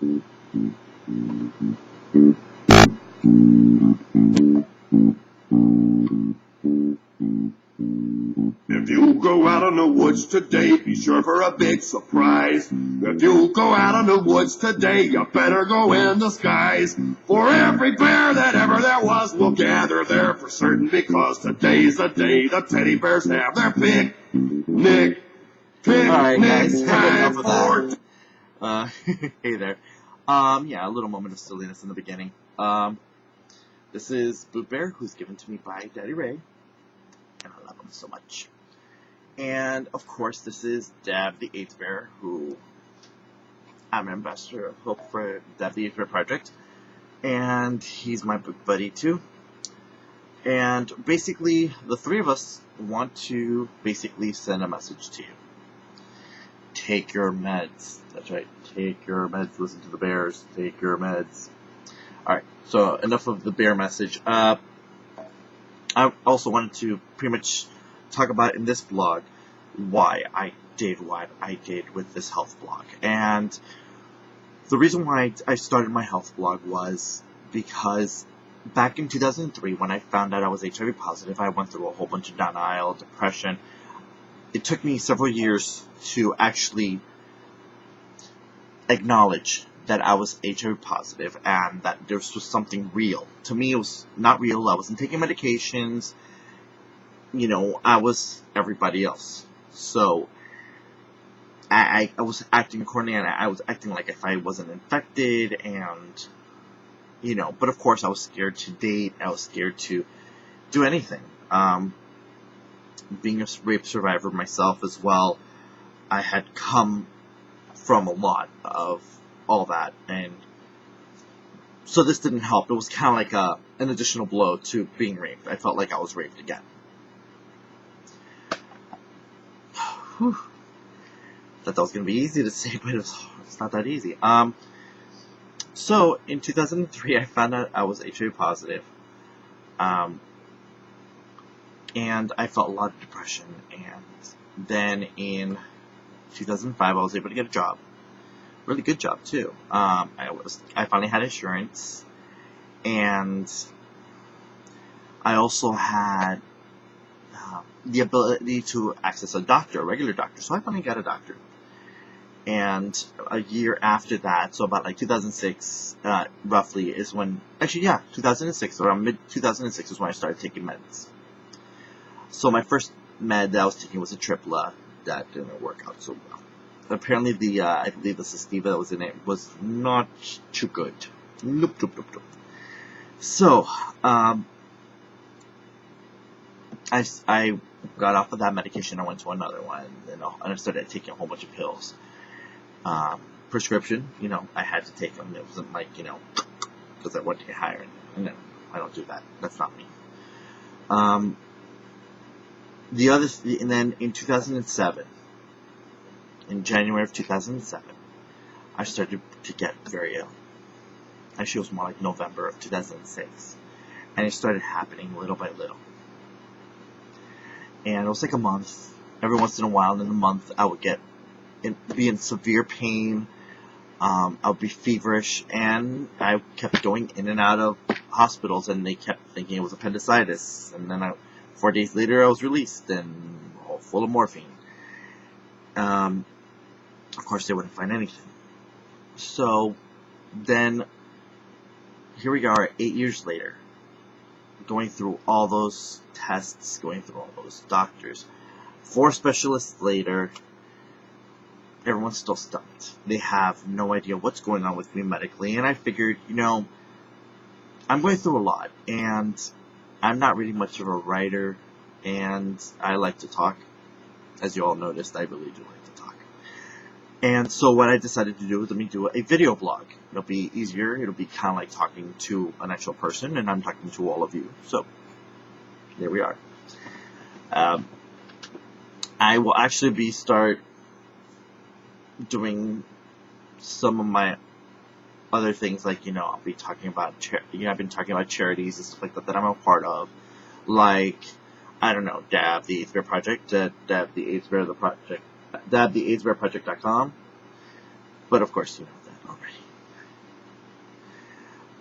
If you go out in the woods today, be sure for a big surprise. If you go out in the woods today, you better go in disguise. For every bear that ever there was will gather there for certain, because today's the day the teddy bears have their picnic. Alright guys, Time enough of that. Hey there. Yeah, a little moment of silliness in the beginning. This is Blue Bear, who's given to me by Daddy Ray, and I love him so much. And, of course, this is Dab the 8th Bear, who I'm an ambassador of Hope for Dab the 8th Bear Project. And he's my book buddy, too. And, basically, the three of us want to basically send a message to you. Take your meds. That's right. Take your meds. Listen to the bears. Take your meds. Alright, so enough of the bear message. I also wanted to pretty much talk about in this blog why I did what I did with this health blog. And the reason why I started my health blog was because back in 2003, when I found out I was HIV positive, I went through a whole bunch of denial, depression. It took me several years to actually acknowledge that I was HIV positive and that there was something real. To me, it was not real. I wasn't taking medications. You know, I was everybody else. So, I was acting accordingly, and I was acting like if I wasn't infected, and, you know, but of course I was scared to date. I was scared to do anything. Being a rape survivor myself as well, I had come from a lot of all that, and so this didn't help. It was kind of like an additional blow to being raped. I felt like I was raped again. Whew. Thought that was going to be easy to say, but it's not that easy. So in 2003, I found out I was HIV positive, and I felt a lot of depression. And then in 2005, I was able to get a job, really good job too. I finally had insurance, and I also had the ability to access a doctor, a regular doctor. So I finally got a doctor. And a year after that, so about like 2006, roughly, is when, actually, yeah, 2006, around mid-2006 is when I started taking meds. So my first med that I was taking was a tripla. That didn't work out so well. Apparently I believe the Sestiva that was in it was not too good. Nope. So, I got off of that medication. I went to another one, and I started taking a whole bunch of pills. Prescription, you know, I had to take them. It wasn't like, you know, because I wanted to get higher. No, I don't do that. That's not me. And then in 2007, in January of 2007, I started to get very ill. Actually, it was more like November of 2006. And it started happening little by little. And it was like a month. Every once in a while in the month, I would be in severe pain. I would be feverish, and I kept going in and out of hospitals, and they kept thinking it was appendicitis. And then 4 days later, I was released and all full of morphine. Of course, they wouldn't find anything. So then, here we are 8 years later, going through all those tests, going through all those doctors. 4 specialists later, everyone's still stumped. They have no idea what's going on with me medically, and I figured, you know, I'm going through a lot, and I'm not really much of a writer, and I like to talk. As you all noticed, I really do like to talk. And so what I decided to do was let me do a video blog. It'll be easier. It'll be kind of like talking to an actual person, and I'm talking to all of you. So, there we are. I will actually start doing some of my other things, like, you know, I'll be talking about, I've been talking about charities and stuff like that I'm a part of, like, I don't know, Dab the 8th Bear Project, Dab the 8th Bear Project, Dab the 8th Bear Project.com, but of course you know that already.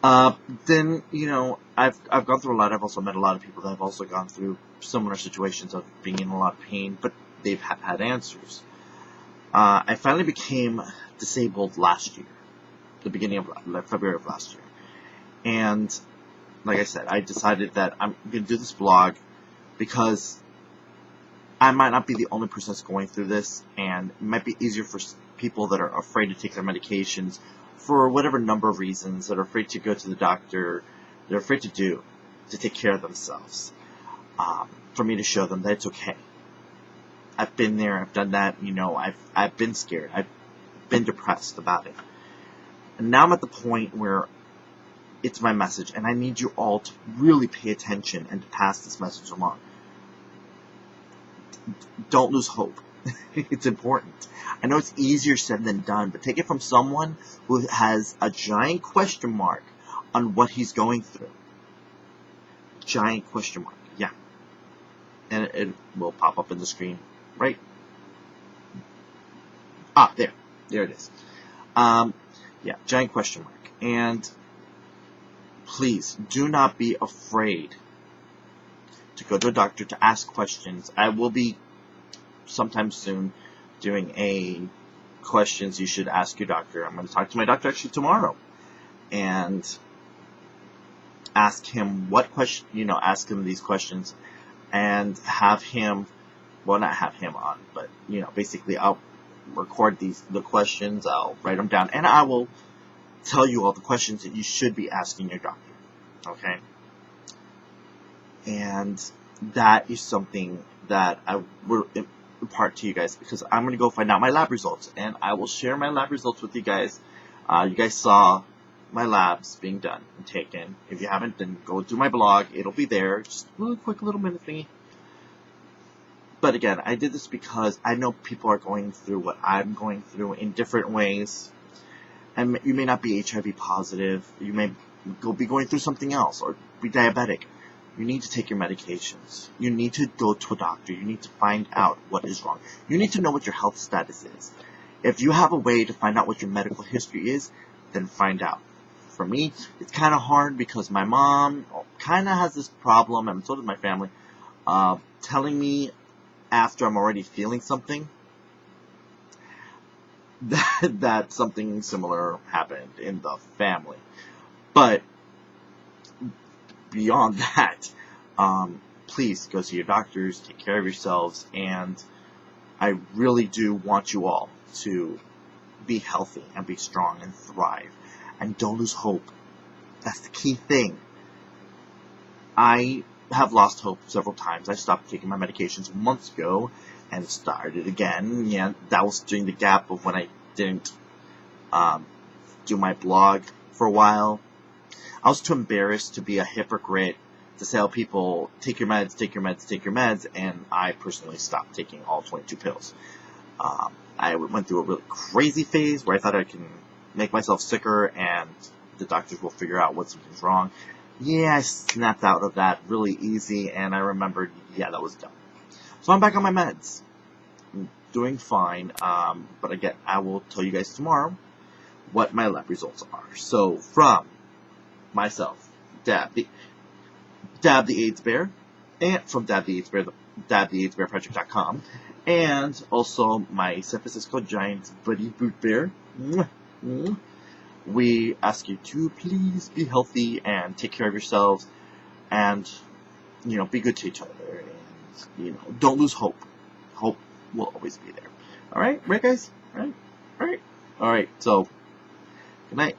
Then, I've gone through a lot. I've also met a lot of people that have also gone through similar situations of being in a lot of pain, but they've had answers. I finally became disabled last year, the beginning of February of last year. And like I said, I decided that I'm going to do this blog because I might not be the only person that's going through this, and it might be easier for people that are afraid to take their medications for whatever number of reasons, that are afraid to go to the doctor, they're afraid to take care of themselves. For me to show them that it's okay. I've been there, I've done that, I've been scared, I've been depressed about it. And now I'm at the point where it's my message, and I need you all to really pay attention and to pass this message along. Don't lose hope. It's important. I know it's easier said than done, but take it from someone who has a giant question mark on what he's going through. Giant question mark, yeah. And it will pop up in the screen, right? There it is. Yeah, giant question mark. And please, do not be afraid to go to a doctor to ask questions. I will be sometime soon doing a questions you should ask your doctor. I'm going to talk to my doctor actually tomorrow and ask him ask him these questions and have him, well, not have him on, but, basically I'll record the questions, I'll write them down, and I will tell you all the questions that you should be asking your doctor, okay? And that is something that I will impart to you guys, because I'm going to go find out my lab results, and I will share my lab results with you guys. You guys saw my labs being done and taken. If you haven't, then go to my blog. It'll be there. Just a really quick little minute thingy. But again, I did this because I know people are going through what I'm going through in different ways. And you may not be HIV positive. You may be going through something else or be diabetic. You need to take your medications. You need to go to a doctor. You need to find out what is wrong. You need to know what your health status is. If you have a way to find out what your medical history is, then find out. For me, it's kind of hard because my mom kind of has this problem, and so does my family, telling me after I'm already feeling something that something similar happened in the family. But beyond that, please go see your doctors, take care of yourselves, and I really do want you all to be healthy and be strong and thrive. And don't lose hope. That's the key thing. I have lost hope several times. I stopped taking my medications months ago and started again. Yeah, that was during the gap of when I didn't do my blog for a while. I was too embarrassed to be a hypocrite to tell people, take your meds, take your meds, take your meds, and I personally stopped taking all 22 pills. I went through a really crazy phase where I thought I can make myself sicker and the doctors will figure out what something's wrong. Yeah, I snapped out of that really easy, and I remembered, yeah, that was dumb. So I'm back on my meds. I'm doing fine, but again, I will tell you guys tomorrow what my lab results are. So from myself, Dab the AIDS Bear, and from Dab the AIDS Bear, the AIDS Bear Project.com, and also my San Francisco Giants buddy Boot Bear. We ask you to please be healthy and take care of yourselves, and be good to each other, and don't lose hope. Hope will always be there. All right, right, guys. All right. So good night.